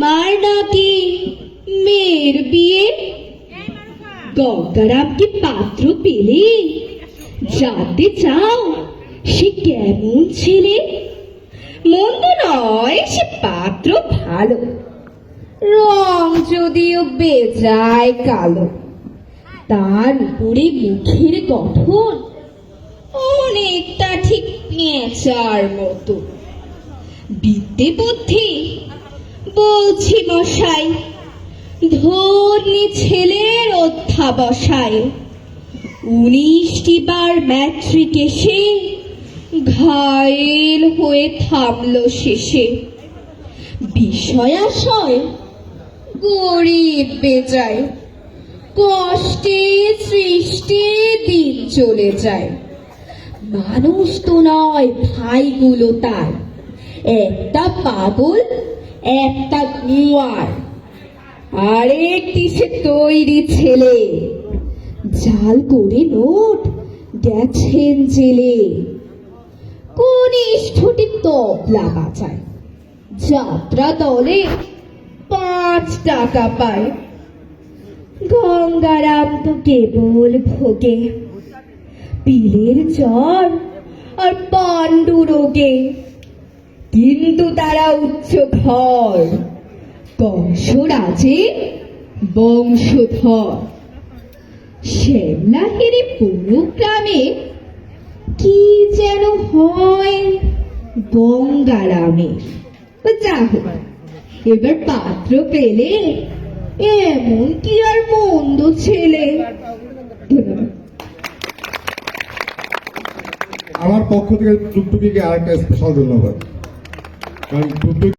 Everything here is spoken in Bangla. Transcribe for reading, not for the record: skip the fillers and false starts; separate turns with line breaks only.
মার নাকি মেয়ের বিয়ে? গঙ্গারাম কি পাত্র পেলে? জানতে চাও সে কেমন ছেলে? মন্দ নয়, সে পাত্র ভালো, রং যদিও বেজায় কালো। তার উপরে মুখের গঠন অনেকটা ঠিক নেচার মতো। বিদ্যে বুদ্ধি বলছি মশাই, ধর্মী ছেলের অধ্যাবসায়। 19টি বার ম্যাট্রিক এসে ঘায়েল হয়ে থামল শেষে। বিষয়াশয় গরিব বেজায়, কষ্টে সৃষ্টে দিন চলে যায়। মানুষ তো নয় ভাইগুলো তার, একটা পাগল একটা গুয়ার। আরেকটি সে তৈরি ছেলে, জাল করে নোট গেছেন জেলে। কনিষ্ঠটি তবলা বাজায়, যাত্রা দলে 5 টাকা পায়। গঙ্গারাম তো কেবল ভোগে পিলের জ্বর আর পাণ্ডু রোগে। কিন্তু তারা উচ্চ ঘর, কংসরাজে বংশধর। শ্যামলাহেরি পুরো গ্রামে কি যেন হয় গঙ্গারামে। যা হোক, এবার পাত্র পেলে, এমন কি আর মন্দ ছেলে।
আমার পক্ষ থেকে টুকটুকিকে আরেকটা স্পেশাল ধন্যবাদ। কারণ টুকটুকি